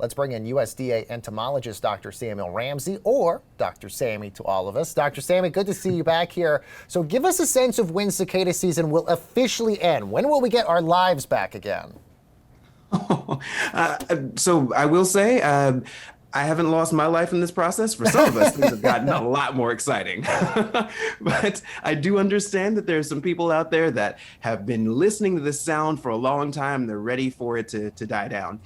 Let's bring in USDA Entomologist Dr. Samuel Ramsey, or Dr. Sammy to all of us. Dr. Sammy, good to see you back here. So give us a sense of when cicada season will officially end. When will we get our lives back again? So I will say, I haven't lost my life in this process. For some of us, things have gotten a lot more exciting. But I do understand that there's some people out there that have been listening to this sound for a long time. They're ready for it to die down.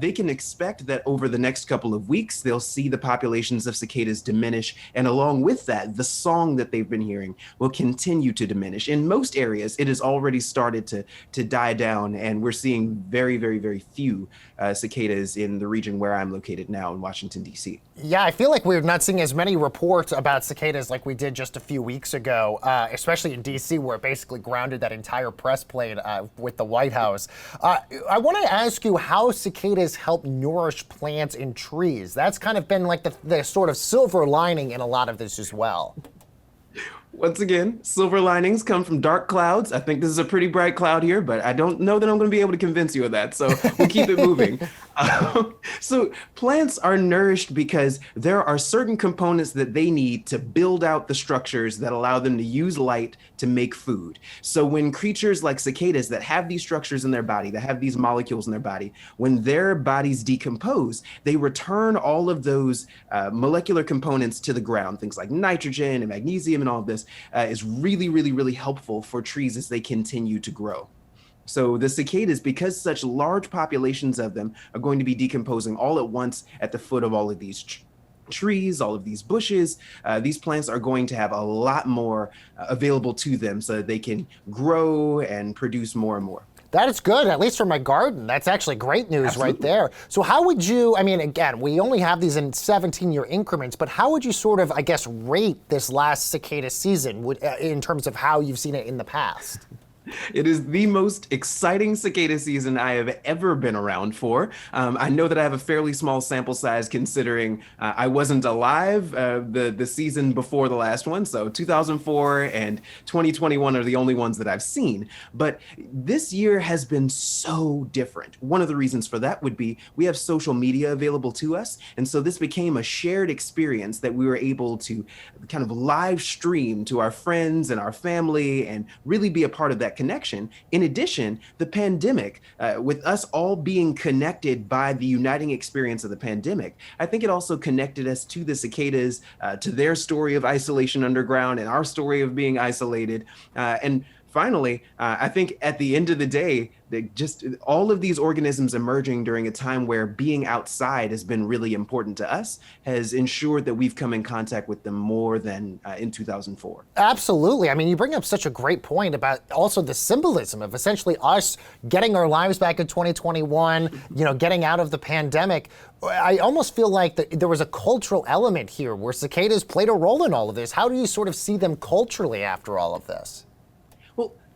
They can expect that over the next couple of weeks, they'll see the populations of cicadas diminish. And along with that, the song that they've been hearing will continue to diminish. In most areas, it has already started to die down. And we're seeing very, very, very few cicadas in the region where I'm located now in Washington, D.C. Yeah, I feel like we're not seeing as many reports about cicadas like we did just a few weeks ago, especially in D.C., where it basically grounded that entire press plane with the White House. I want to ask you how cicadas help nourish plants and trees. That's kind of been like the sort of silver lining in a lot of this as well. Once again, silver linings come from dark clouds. I think this is a pretty bright cloud here, but I don't know that I'm going to be able to convince you of that. So we'll keep it moving. So plants are nourished because there are certain components that they need to build out the structures that allow them to use light to make food. So when creatures like cicadas that have these structures in their body, that have these molecules in their body, when their bodies decompose, they return all of those molecular components to the ground, things like nitrogen and magnesium and all of this. Is really, really, really helpful for trees as they continue to grow. So the cicadas, because such large populations of them are going to be decomposing all at once at the foot of all of these trees, all of these bushes, these plants are going to have a lot more available to them so that they can grow and produce more and more. That is good, at least for my garden. That's actually great news. Absolutely. Right there. So how would you, I mean, again, we only have these in 17-year increments, but how would you sort of, I guess, rate this last cicada season in terms of how you've seen it in the past? It is the most exciting cicada season I have ever been around for. I know that I have a fairly small sample size considering I wasn't alive the season before the last one. So 2004 and 2021 are the only ones that I've seen. But this year has been so different. One of the reasons for that would be we have social media available to us. And so this became a shared experience that we were able to kind of live stream to our friends and our family and really be a part of that connection. In addition, the pandemic, with us all being connected by the uniting experience of the pandemic, I think it also connected us to the cicadas, to their story of isolation underground and our story of being isolated. And finally, I think at the end of the day, just all of these organisms emerging during a time where being outside has been really important to us has ensured that we've come in contact with them more than in 2004. Absolutely. I mean, you bring up such a great point about also the symbolism of essentially us getting our lives back in 2021, getting out of the pandemic. I almost feel like there was a cultural element here where cicadas played a role in all of this. How do you sort of see them culturally after all of this?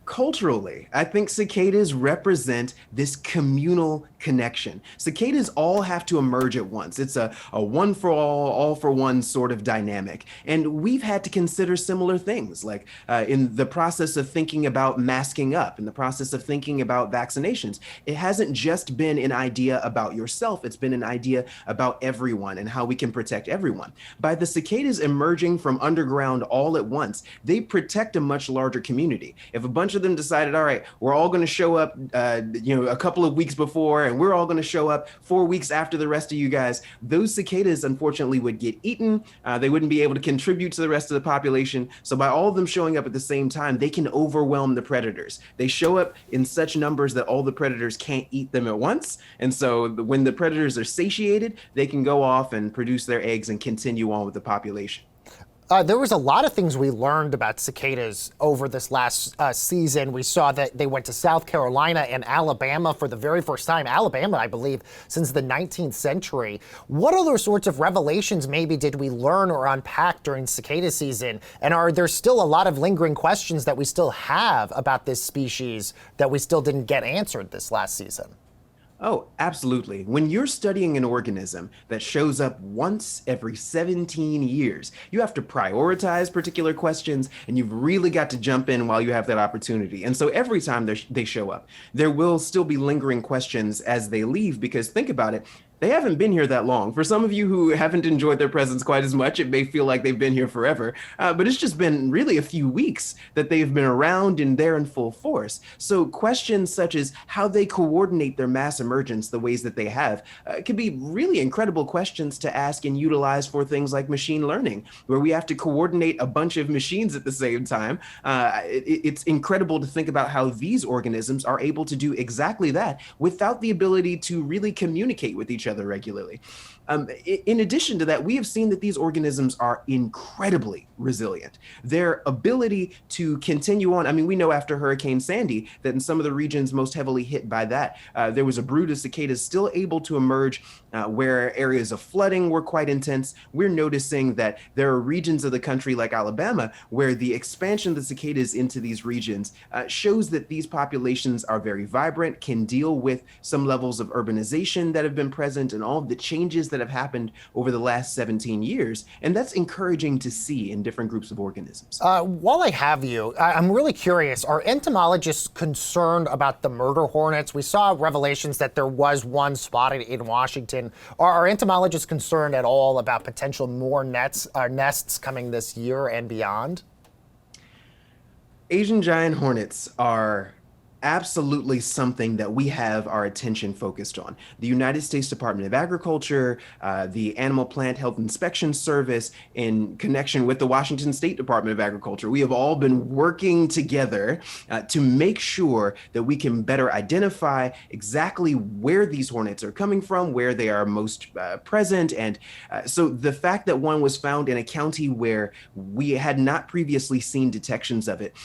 Culturally, I think cicadas represent this communal connection. Cicadas all have to emerge at once. It's a one for all for one sort of dynamic. And we've had to consider similar things, like in the process of thinking about masking up, in the process of thinking about vaccinations. It hasn't just been an idea about yourself, it's been an idea about everyone and how we can protect everyone. By the cicadas emerging from underground all at once, they protect a much larger community. If a bunch of them decided, all right, we're all going to show up, a couple of weeks before, and we're all going to show up 4 weeks after the rest of you guys, those cicadas unfortunately would get eaten. They wouldn't be able to contribute to the rest of the population. So by all of them showing up at the same time, they can overwhelm the predators. They show up in such numbers that all the predators can't eat them at once. And so when the predators are satiated, they can go off and produce their eggs and continue on with the population. There was a lot of things we learned about cicadas over this last season. We saw that they went to South Carolina and Alabama for the very first time. Alabama, I believe, since the 19th century. What other sorts of revelations maybe did we learn or unpack during cicada season? And are there still a lot of lingering questions that we still have about this species that we still didn't get answered this last season? Oh, absolutely. When you're studying an organism that shows up once every 17 years, you have to prioritize particular questions, and you've really got to jump in while you have that opportunity. And so every time they show up, there will still be lingering questions as they leave, because think about it. They haven't been here that long. For some of you who haven't enjoyed their presence quite as much, it may feel like they've been here forever, but it's just been really a few weeks that they've been around and there in full force. So questions such as how they coordinate their mass emergence the ways that they have can be really incredible questions to ask and utilize for things like machine learning, where we have to coordinate a bunch of machines at the same time. It's incredible to think about how these organisms are able to do exactly that without the ability to really communicate with each other regularly. In addition to that, we have seen that these organisms are incredibly resilient. Their ability to continue on, I mean, we know after Hurricane Sandy that in some of the regions most heavily hit by that, there was a brood of cicadas still able to emerge where areas of flooding were quite intense. We're noticing that there are regions of the country like Alabama where the expansion of the cicadas into these regions shows that these populations are very vibrant, can deal with some levels of urbanization that have been present and all of the changes that have happened over the last 17 years. And that's encouraging to see in different groups of organisms. While I have you, I'm really curious, are entomologists concerned about the murder hornets? We saw revelations that there was one spotted in Washington. Are entomologists concerned at all about potential more nests coming this year and beyond? Asian giant hornets are absolutely something that we have our attention focused on. The United States Department of Agriculture, the Animal Plant Health Inspection Service, in connection with the Washington State Department of Agriculture, we have all been working together to make sure that we can better identify exactly where these hornets are coming from, where they are most present. And so the fact that one was found in a county where we had not previously seen detections of it,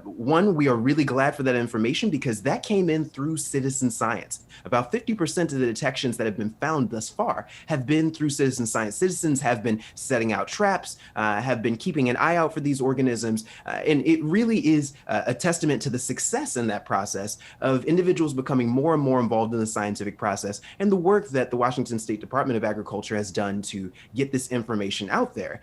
one, we are really glad for that information, because that came in through citizen science. About 50% of the detections that have been found thus far have been through citizen science. Citizens have been setting out traps, have been keeping an eye out for these organisms, and it really is a testament to the success in that process of individuals becoming more and more involved in the scientific process and the work that the Washington State Department of Agriculture has done to get this information out there.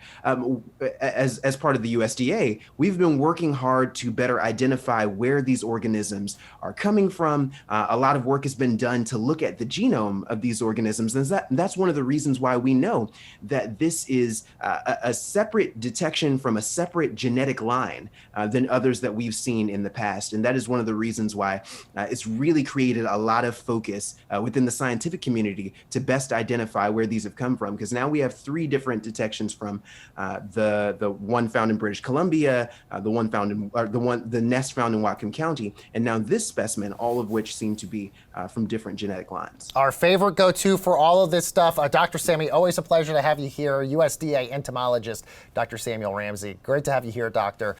As part of the USDA, we've been working hard to better identify where these organisms are coming from. A lot of work has been done to look at the genome of these organisms. And that's one of the reasons why we know that this is a separate detection from a separate genetic line than others that we've seen in the past. And that is one of the reasons why it's really created a lot of focus within the scientific community to best identify where these have come from. Because now we have 3 different detections from the one found in British Columbia, the nest found in Whatcom County, and now this specimen, all of which seem to be from different genetic lines. Our favorite go-to for all of this stuff, Dr. Sammy, always a pleasure to have you here, USDA entomologist, Dr. Samuel Ramsey. Great to have you here, doctor.